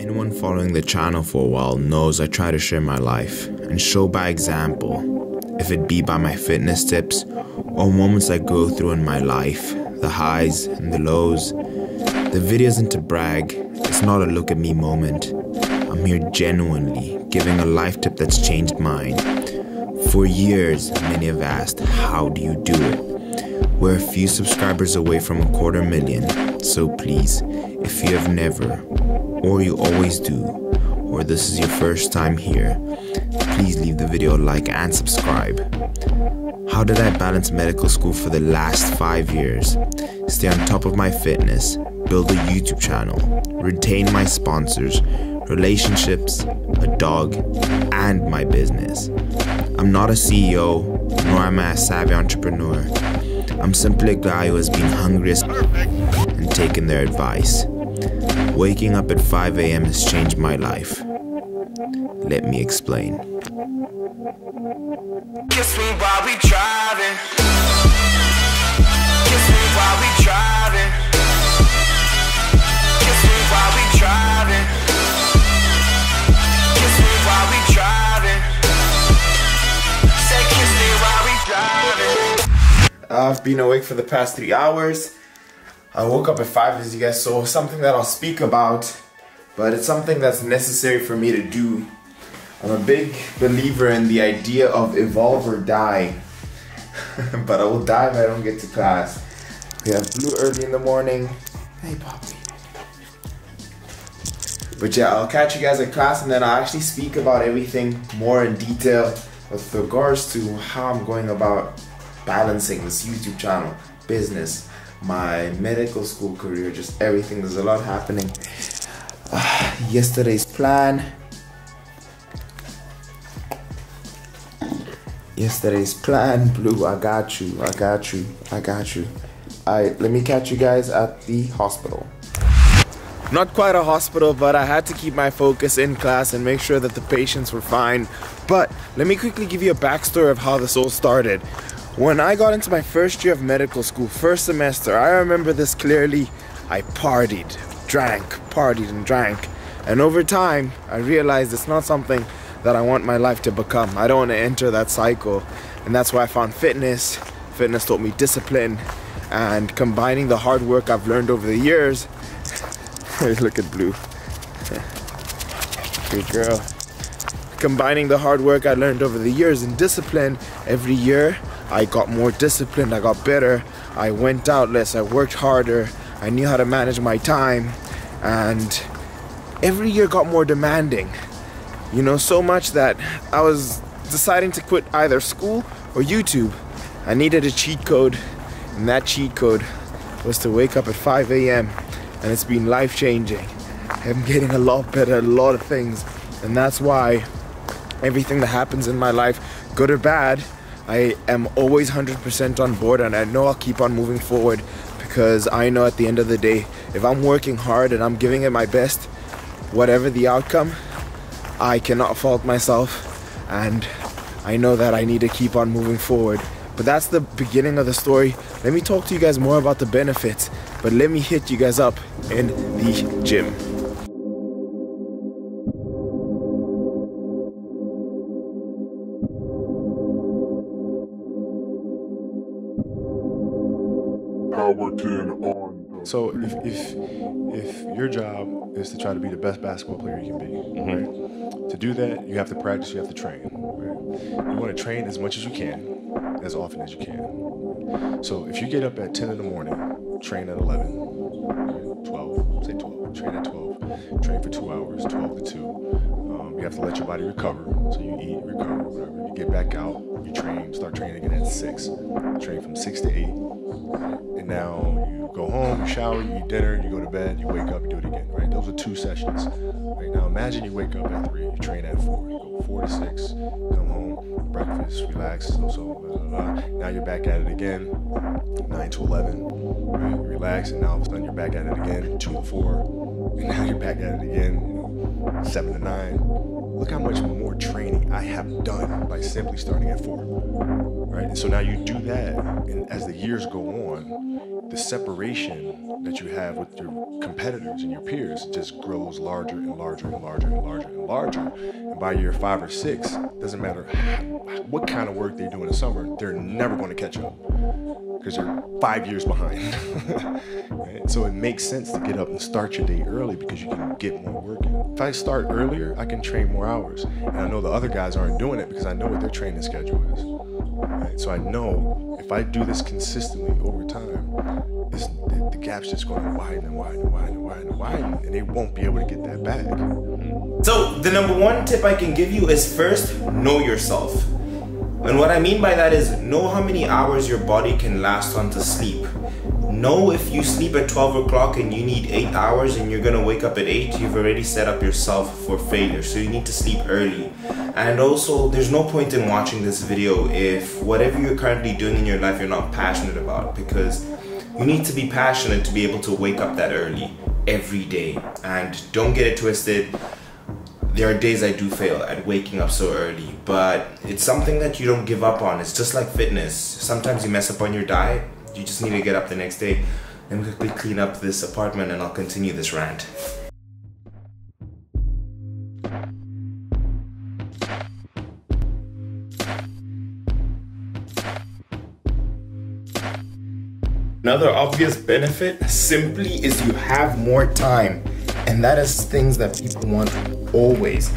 Anyone following the channel for a while knows I try to share my life and show by example, if it be by my fitness tips or moments I go through in my life, the highs and the lows. The video isn't to brag, it's not a look at me moment. I'm here genuinely giving a life tip that's changed mine. For years, many have asked, how do you do it? We're a few subscribers away from 250,000, so please, if you have never, or you always do, or this is your first time here, please leave the video a like and subscribe. How did I balance medical school for the last 5 years? Stay on top of my fitness, build a YouTube channel, retain my sponsors, relationships, a dog, and my business. I'm not a CEO, nor am I a savvy entrepreneur. I'm simply a guy who has been hungry as and taken their advice. Waking up at 5 AM has changed my life. Let me explain. Kiss me while we driving. Kiss me while we driving. Kiss me while we driving. Kiss me while we driving. Say kiss me while we driving. I've been awake for the past 3 hours. I woke up at 5 as you guys saw, something that I'll speak about, but it's something that's necessary for me to do. I'm a big believer in the idea of evolve or die. But I will die if I don't get to class. We have Blue early in the morning. Hey, Poppy. But yeah, I'll catch you guys at class and then I'll actually speak about everything more in detail with regards to how I'm going about balancing this YouTube channel, business, my medical school career, just everything. There's a lot happening. Yesterday's plan, Blue, I got you. Alright, let me catch you guys at the hospital. Not quite a hospital, but I had to keep my focus in class and make sure that the patients were fine. But let me quickly give you a backstory of how this all started. When I got into my first year of medical school, first semester, I remember this clearly. I partied and drank. And over time, I realized it's not something that I want my life to become. I don't want to enter that cycle. And that's why I found fitness. Fitness taught me discipline. And combining the hard work I've learned over the years. Look at Blue. Good girl. Combining the hard work I learned over the years and discipline, every year I got more disciplined, I got better, I went out less, I worked harder, I knew how to manage my time, and every year got more demanding. You know, so much that I was deciding to quit either school or YouTube. I needed a cheat code, and that cheat code was to wake up at 5 AM, and it's been life-changing. I'm getting a lot better at a lot of things, and that's why everything that happens in my life, good or bad, I am always 100% on board, and I know I'll keep on moving forward because I know at the end of the day, if I'm working hard and I'm giving it my best, whatever the outcome, I cannot fault myself, and I know that I need to keep on moving forward. But that's the beginning of the story. Let me talk to you guys more about the benefits, but let me hit you guys up in the gym. So if your job is to try to be the best basketball player you can be, right? To do that, you have to practice, you have to train, right? You want to train as much as you can, as often as you can. So if you get up at 10 in the morning, train at 11, right? 12, say 12, train at 12, train for 2 hours, 12 to 2. You have to let your body recover, so you eat, recover, whatever. You get back out, you train, start training again at 6, train from 6 to 8, and now you go home, you shower, you eat dinner, you go to bed, you wake up, you do it again, right? Those are 2 sessions. Right now, imagine you wake up at 3, you train at 4, you go 4 to 6, come home, breakfast, relax, blah, blah, blah. Now you're back at it again, 9 to 11, right? You relax, and now all of a sudden you're back at it again, 2 to 4, and now you're back at it again, 7 to 9. Look how much more training I have done by simply starting at 4. right? And so now you do that, and as the years go on, the separation that you have with your competitors and your peers just grows larger and larger and larger and larger and larger. And by year 5 or 6, doesn't matter what kind of work they do in the summer, they're never going to catch up because they're 5 years behind. Right? So it makes sense to get up and start your day early because you can get more work in. If I start earlier, I can train more hours. And I know the other guys aren't doing it because I know what their training schedule is. Right? So I know if I do this consistently over time, the gap's just going to widen and widen and widen and widen and widen, and they won't be able to get that back. So the number one tip I can give you is first, know yourself. And what I mean by that is know how many hours your body can last on to sleep. Know if you sleep at 12 o'clock and you need 8 hours and you're gonna wake up at 8, you've already set up yourself for failure. So you need to sleep early. And also, there's no point in watching this video if whatever you're currently doing in your life you're not passionate about, because you need to be passionate to be able to wake up that early every day. And don't get it twisted. There are days I do fail at waking up so early, but it's something that you don't give up on. It's just like fitness. Sometimes you mess up on your diet, you just need to get up the next day. Let me quickly clean up this apartment and I'll continue this rant. Another obvious benefit simply is you have more time, and that is things that people want always.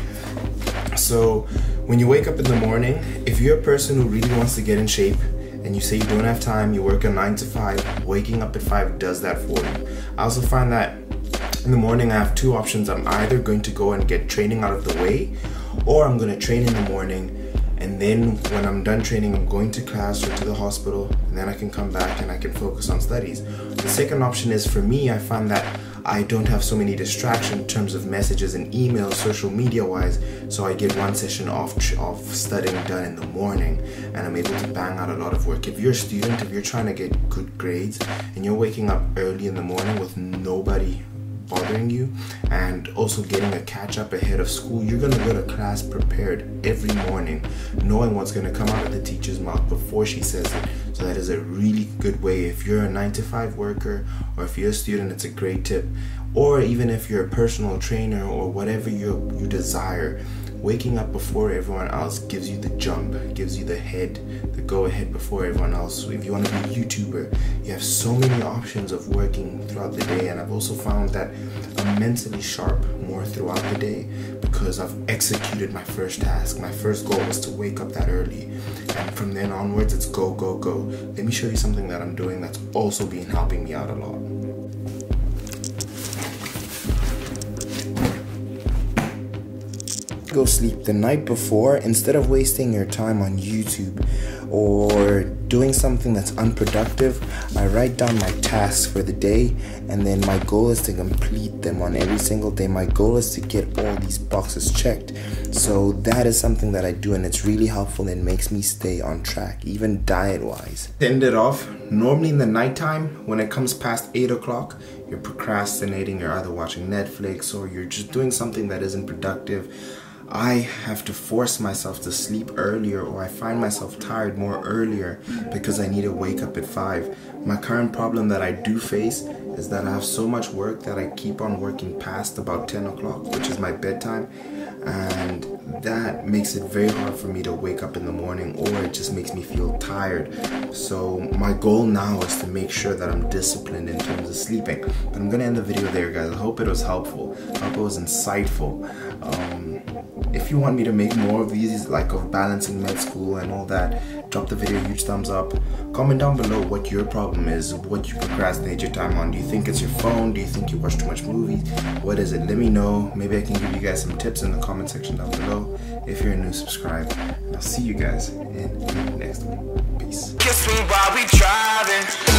So when you wake up in the morning, if you're a person who really wants to get in shape and you say you don't have time, you work a 9 to 5, waking up at 5 does that for you. I also find that in the morning I have two options. I'm either going to go and get training out of the way, or I'm going to train in the morning, and then when I'm done training, I'm going to class or to the hospital, and then I can come back and I can focus on studies. The second option is, for me, I find that I don't have so many distractions in terms of messages and emails, social media wise, so I get one session of studying done in the morning, and I'm able to bang out a lot of work. If you're a student, if you're trying to get good grades, and you're waking up early in the morning with nobody bothering you, and also getting a catch up ahead of school, you're gonna go to class prepared every morning, knowing what's gonna come out of the teacher's mouth before she says it. So that is a really good way. If you're a 9 to 5 worker, or if you're a student, it's a great tip. Or even if you're a personal trainer or whatever you desire, waking up before everyone else gives you the jump, gives you the go ahead before everyone else. So if you want to be a YouTuber, you have so many options of working throughout the day. And I've also found that I'm mentally sharp more throughout the day because I've executed my first task. My first goal was to wake up that early, and from then onwards it's go, go, go. Let me show you something that I'm doing that's also been helping me out a lot. Go sleep the night before. Instead of wasting your time on YouTube or doing something that's unproductive, I write down my tasks for the day, and then my goal is to complete them on every single day. My goal is to get all these boxes checked. So that is something that I do, and it's really helpful and makes me stay on track, even diet wise. To end it off, normally in the nighttime, when it comes past 8 o'clock, you're procrastinating, you're either watching Netflix or you're just doing something that isn't productive. I have to force myself to sleep earlier, or I find myself tired more earlier because I need to wake up at 5. My current problem that I do face is that I have so much work that I keep on working past about 10 o'clock, which is my bedtime, and that makes it very hard for me to wake up in the morning, or it just makes me feel tired. So my goal now is to make sure that I'm disciplined in terms of sleeping. But I'm gonna end the video there, guys. I hope it was helpful. I hope it was insightful. If you want me to make more of these, like of balancing med school and all that, drop the video a huge thumbs up. Comment down below what your problem is, what you procrastinate your time on. Do you think it's your phone? Do you think you watch too much movies? What is it? Let me know. Maybe I can give you guys some tips in the comment section down below. If you're new, subscribe. And I'll see you guys in the next one. Peace. Kiss me while we driving.